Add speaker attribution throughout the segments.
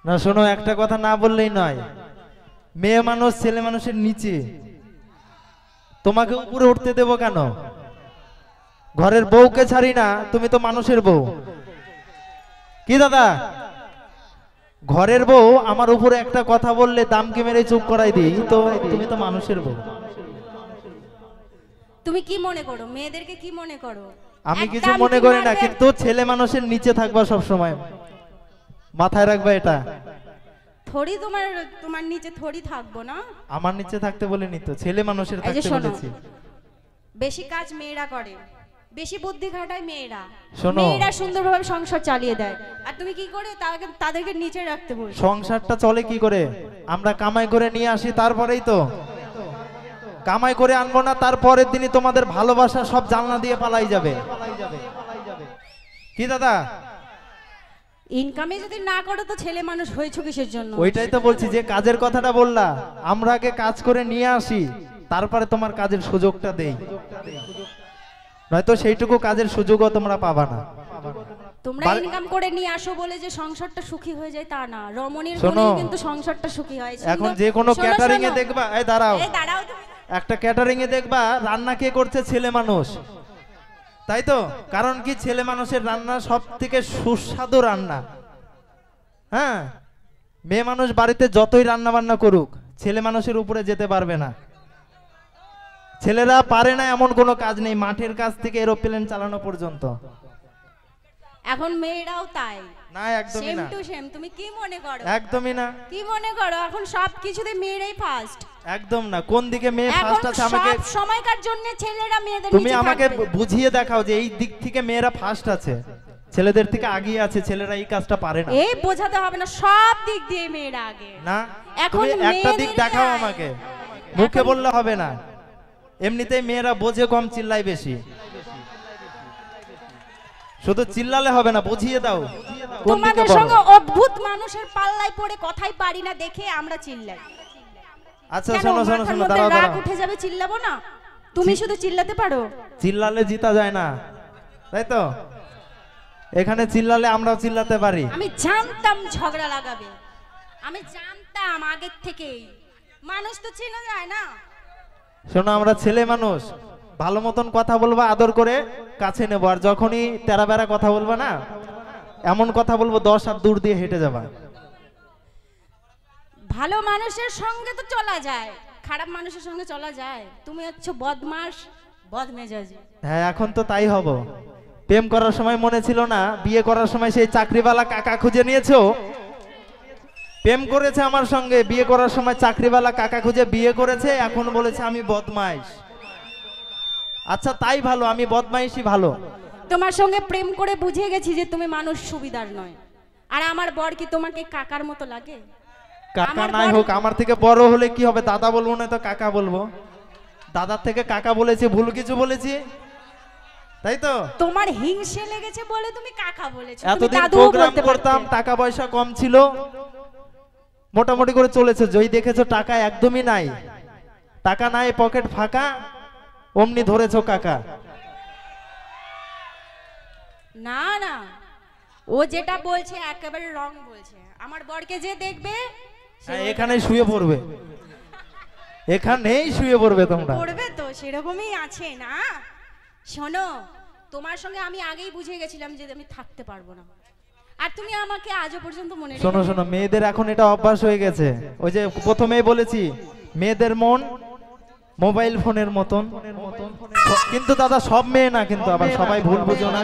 Speaker 1: না শোনো, একটা কথা না বললেই নয়। মেয়ে মানুষ ছেলে মানুষের নিচে, তোমাকে উপরে উঠতে দেবো কেন? ঘরের বউকে ছাড়ি না, তুমি তো মানুষের বউ। কি দাদা, ঘরের বউ আমার উপরে একটা কথা বললে দামকে মেরে চুপ করাই দিই, তো তুমি তো মানুষের বউ।
Speaker 2: তুমি কি মনে করো, মেয়েদেরকে কি মনে করো?
Speaker 1: আমি কিছু মনে করি না, কিন্তু ছেলে মানুষের নিচে থাকবা সব সময়, মাথায় রাখবা এটা।
Speaker 2: থোড়ি তোমার তোমার নিচে থোড়ি থাকবো না।
Speaker 1: আমার নিচে থাকতে বলিনি তো, ছেলে মানুষের থাকতে বলেছি।
Speaker 2: বেশি কাজ মেয়েরা করে, বেশি বুদ্ধি খাটায় মেয়েরা।
Speaker 1: শোনো,
Speaker 2: মেয়েরা সুন্দরভাবে সংসার চালিয়ে দেয়, আর তুমি কি করে তাদেরকে নিচে রাখতে বলছো?
Speaker 1: সংসারটা চলে কি করে? আমরা কামাই করে নিয়ে আসি, তারপরেই তো। কামাই করে আনবো না, তারপরের দিনই তোমাদের ভালোবাসা সব জানলা দিয়ে পালাই যাবে। কি দাদা,
Speaker 2: ইনকামে যদি না করো তো ছেলে মানুষ হয়েছো কিসের জন্য?
Speaker 1: ওইটাই তো বলছি, যে কাজের কথাটা বললা, আমরা আগে কাজ করে নিয়ে আসি, তারপরে তোমার কাজের সুযোগটা দেই, নয়তো সেইটুকু কাজের সুযোগও তোমরা পাবা না।
Speaker 2: তোমরা ইনকাম করে নিয়ে আসো বলে যে সংসারটা সুখী হয়ে যায় তা না। রমণীর গুণেই কিন্তু সংসারটা সুখী হয়।
Speaker 1: এখন যে কোনো ক্যাটারিং এ দেখবা, এই দাঁড়াও, একটা ক্যাটারিং এ দেখবা রান্না কে করছে? ছেলে মানুষ, তাই তো? কারণ কি, ছেলে মানুষের রান্না সব থেকে সুস্বাদু রান্না। হ্যাঁ, মেয়ে মানুষ বাড়িতে যতই রান্না বান্না করুক, ছেলে মানুষের উপরে যেতে পারবে না। ছেলেরা পারে না এমন কোনো কাজ নেই, মাঠের কাজ থেকে এরোপ্লেন চালানো পর্যন্ত।
Speaker 2: এখন মেয়েরাও তাই
Speaker 1: না, একদমই না।
Speaker 2: Same to same. তুমি কি মনে করো?
Speaker 1: একদমই না।
Speaker 2: কি মনে করো এখন সব কিছুতে মেয়েরাই ফার্স্ট?
Speaker 1: একদম না। কোন দিকে মেয়ে ফার্স্ট আছে? আমাকে
Speaker 2: সব সময়কার জন্য ছেলেরা মেয়েদের
Speaker 1: তুমি আমাকে বুঝিয়ে দেখাও যে এই দিক থেকে মেয়েরা ফার্স্ট আছে, ছেলেদের থেকে আগিয়ে আছে, ছেলেরা এই কাজটা পারে না।
Speaker 2: এই বোঝাতে হবে না, সব দিক দিয়ে মেয়েরা আগে।
Speaker 1: না,
Speaker 2: এখন
Speaker 1: একটা দিক দেখাও আমাকে, মুখে বললে হবে না। এমনিতেই মেয়েরা বোঝে কম, চিল্লায় বেশি। শুধু চিল্লালে হবে না, বুঝিয়ে দাও।
Speaker 2: তোমাদের সঙ্গে অদ্ভুত মানুষের পাল্লায় পড়ে কথাই পারি না দেখে আমরা চিল্লাই।
Speaker 1: আচ্ছা শোনো শোনো শোনো, দাঁড়াও
Speaker 2: রাগ উঠে যাবে, চিল্লাবো না? তুমি শুধু চিল্লাতে পারো।
Speaker 1: চিল্লালে জিতা যায় না, তাই তো? এখানে চিল্লালে আমরাও চিল্লাতে পারি।
Speaker 2: আমি জানতাম ঝগড়া লাগাবে, আমি জানতাম আগের থেকেই। মানুষ তো চেনা যায় না।
Speaker 1: শোনো, আমরা ছেলে মানুষ, ভালো মতন কথা বলবা, আদর করে কাছে নেবো, আর যখনই তেরা বেড়া কথা বলবা না, এমন কথা বলবো 10 হাত দূর দিয়ে হেঁটে যাবা।
Speaker 2: ভালো মানুষের সঙ্গে তো চলা যায়, খারাপ মানুষের সঙ্গে চলা যায়? তুমি হচ্ছে বদমাশ, বদমেজাজি।
Speaker 1: হ্যাঁ, এখন তো তাই হব। প্রেম করার সময় মনে ছিল না, বিয়ে করার সময় সেই চাকরিওয়ালা কাকা খুঁজে নিয়েছো? প্রেম করেছে আমার সঙ্গে, বিয়ে করার সময় চাকরিওয়ালা কাকা খুঁজে বিয়ে করেছে, এখন বলেছে আমি বদমাইশ। আচ্ছা তাই ভালো, আমি বদমাইশই ভালো।
Speaker 2: তোমার সঙ্গে প্রেম করে বুঝে গেছি যে তুমি মানুষ সুবিধার নয়। আর আমার বর কি তোমাকে কাকার মতো লাগে?
Speaker 1: কাকা নাই হোক, আমার থেকে বড় হলে কি হবে? দাদা বলবো না তো কাকা বলবো। দাদার থেকে কাকা বলেছি, ভুল কিছু বলেছি? তাই তো?
Speaker 2: তোমার হিংসে লেগেছে বলে তুমি কাকা বলেছো।
Speaker 1: এতদিন প্রোগ্রাম করতাম, টাকা পয়সা কম ছিল, মোটামুটি করে চলেছে। যেই দেখেছো টাকা একদমই নাই, টাকা নাই, পকেট ফাঁকা, অমনি ধরেছো কাকা।
Speaker 2: না না, ও যেটা বলছে একেবারে রং বলছে। আমার বরকে যে দেখবে
Speaker 1: এখানে শুয়ে পড়বে, এখানেই শুয়ে পড়বে। তোমরা
Speaker 2: পড়বে তো, সেরকমই আছে না? শোনো, তোমার সঙ্গে আমি আগেই বুঝে গেছিলাম যে আমি থাকতে পারবো না, আর তুমি আমাকে আজও পর্যন্ত মনে রেখেছো।
Speaker 1: শোনো শোনো, মেয়েদের এখন এটা অভ্যাস হয়ে গেছে। ওই যে প্রথমেই বলেছি, মেয়েদের মন মোবাইল ফোনের মতন। কিন্তু দাদা সব মেয়ে না, কিন্তু আবার সবাই ভুল বুঝো না।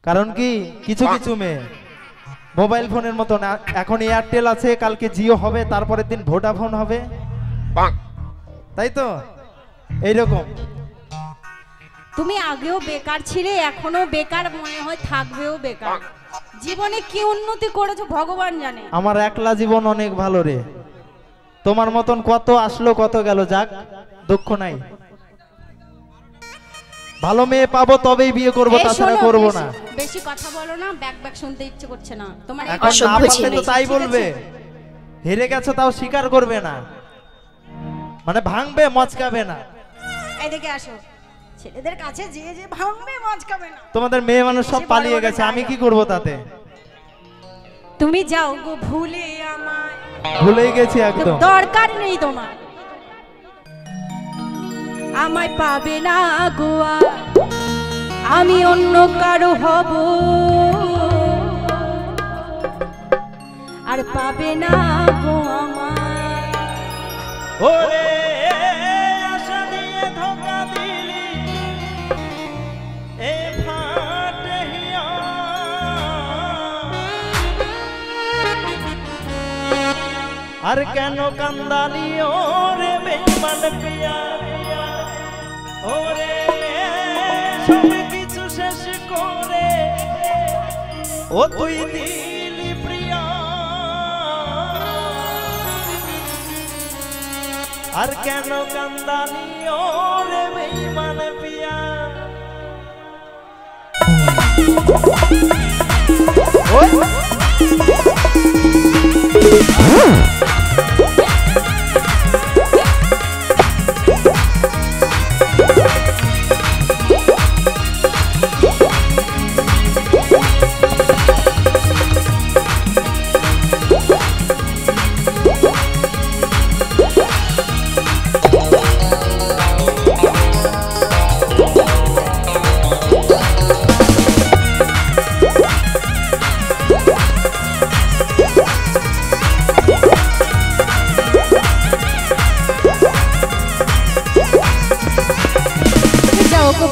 Speaker 1: কারণ কি, কিছু কিছু মেয়ে মোবাইল ফোনের মতন। এখন এয়ারটেল আছে, কালকে জিও হবে, তারপরের দিন ভোডাফোন হবে, তাই তো? এইরকম।
Speaker 2: তুমি আগেও বেকার ছিলে, এখনো বেকার, মনে হয় থাকবেও বেকার। জীবনে কি উন্নতি করেছো ভগবান জানে।
Speaker 1: আমার একলা জীবন অনেক ভালো রে, তোমার মতন কত আসলো কত গেল, যাক, দুঃখ নাই। ভালো মেয়ে পাবো তবেই বিয়ে করবো, তাছাড়া করবো না।
Speaker 2: বেশি কথা বলো না, ব্যাক ব্যাক শুনতে ইচ্ছে করছে না তোমার।
Speaker 1: এখন না পারলে তো তাই বলবে, হেরে গেছো তাও স্বীকার করবে না, মানে ভাঙবে মচকাবে না।
Speaker 2: এদিকে আসো, ছেলেদের কাছে যে যে ভাঙবে মচকাবে না।
Speaker 1: তোমাদের মেয়ে মানুষ সব পালিয়ে গেছে, আমি কি করব তাতে?
Speaker 2: তুমি যাও গো ভুলে আমায়,
Speaker 1: ভুলে গেছি একদম।
Speaker 2: দরকার নেই তোমার, আমায় পাবে না গো আর, আমি অন্য কারো হব, আর পাবে না গো আমায়।
Speaker 1: ওরে আশা দিয়ে ধোকা দিলি এ ফাটে হিয়া, আর কেন কান্দালি ওরে বেঈমান পিয়া, ওরে সব কিছু শেষ করে ও তুই দিলি প্রিয়া, আর কেন কান্দালি ওরে বেঈমান পিয়া। ওই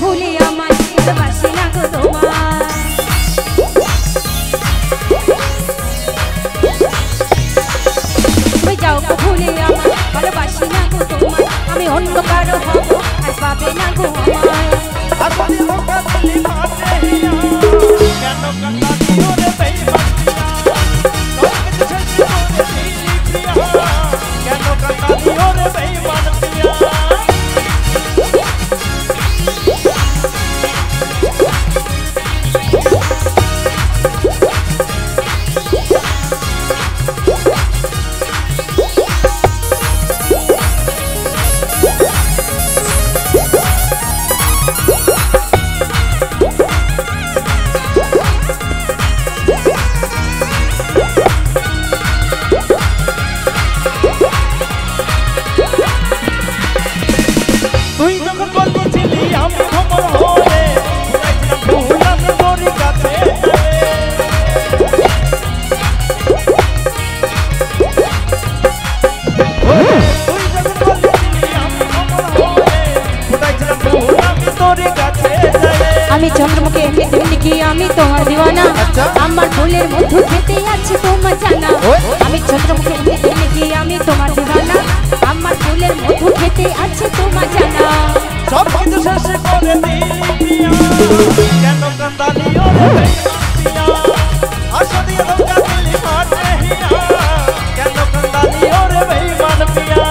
Speaker 2: ভুলে আমায়, ভালোবাসি না গো তোমায়, তুমি যাও গো ভুলে আমায়, ভালোবাসি না গো তোমায়, আমি অন্য কারো হব, আর পাবে না গো আমায়।
Speaker 1: আর বলি ধোকা দিলি ফাটে হিয়া, কেন কান্দালি ওরে বেঈমান পিয়া, সব কিছু শেষ করে দিলি প্রিয়া, কেন কান্দালি ওরে বেঈমান পিয়া। তুই যখন বলেছিলি আমি ভ্রমণ হয়ে ভুল আমি তোর কাছে, তুই যখন বলেছিলি আমি ভ্রমণ হয়ে ভুল আমি তোর কাছে,
Speaker 2: আমি চন্দ্রমুখী তেমনি কি আমি তোমার দিওয়ানা, আমার ফুলের মধু খেতে আছে তোমার জানা, আমি চন্দ্রমুখী তেমনি কি আমি তোমার দিওয়ানা, আমার ফুলের মধু খেতে আছে তোমার জানা।
Speaker 1: সব কিছু শেষ করে দিলি প্রিয়া, কেন কান্দালি ওরে বেঈমান পিয়া, আশা দিয়ে ধোকা দিলি ফাটে হিয়া, কেন কান্দালি ওরে বেঈমান পিয়া।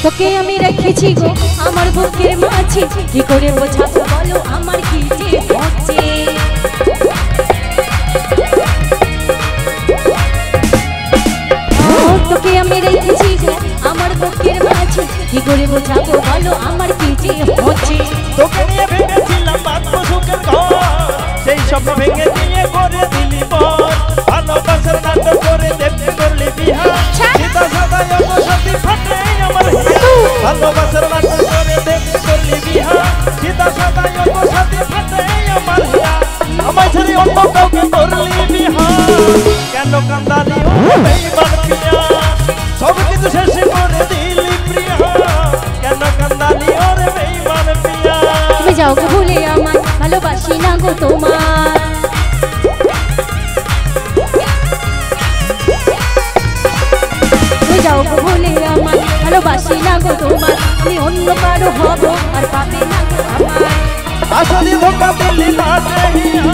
Speaker 2: তোকে আমি রেখেছি গো আমার বুকের মাঝে, কি করে বোঝাবো বলো আমার কি যে হচ্ছে, তোকে আমি রেখেছি গো আমার বুকের মাঝে, কি করে বোঝাবো বলো আমার কি যে হচ্ছে।
Speaker 1: তোকে নিয়ে ভেবেছিলাম বাঁধবো সুখের ঘর, সেই স্বপ্ন ভেঙে দিয়ে করে দিলি পর, ভালোবাসার নাটক করে দেখতে করলি বিহা, সীতা সাদা অপসাতি ফাটে আমার হিয়া, ভালোবাসার নাটক করে দেখতে করলি বিহা, সীতা সাদা অপসাতি ফাটে আমার হিয়া, আমায় ছেড়ে অন্য কাউকে করলি বিহা, কেন কান্দালি ওরে বেঈমান পিয়া, সব কিছু শেষ করে দিলি প্রিয়া, কেন কান্দালি ওরে বেঈমান পিয়া।
Speaker 2: তুমি যাও গো ভুলে আমায়, ভালোবাসি না গো তোমায়, তুমি যাও গো ভুলে আমায়, ভালোবাসি না গো তোমায়, আমি অন্য কারো হব, আর পাবে না গো আমায়।
Speaker 1: আশা দিয়ে ধোকা দিলি ফাটে হিয়া,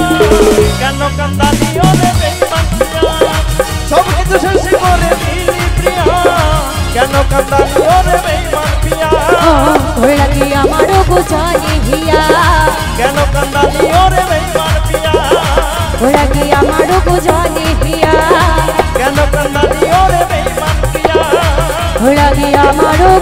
Speaker 1: কেন কান্দালি ওরে বেঈমান পিয়া। কান্দানি ওরে বেঈমান পিয়া
Speaker 2: ওরা কি আমারও গোজানি হিয়া
Speaker 1: কেন কান্দানি ওরে বেঈমান পিয়া
Speaker 2: ওরা কি আমারও গোজানি হিয়া
Speaker 1: কেন কান্দানি ওরে বেঈমান পিয়া
Speaker 2: ওরা কি আমারও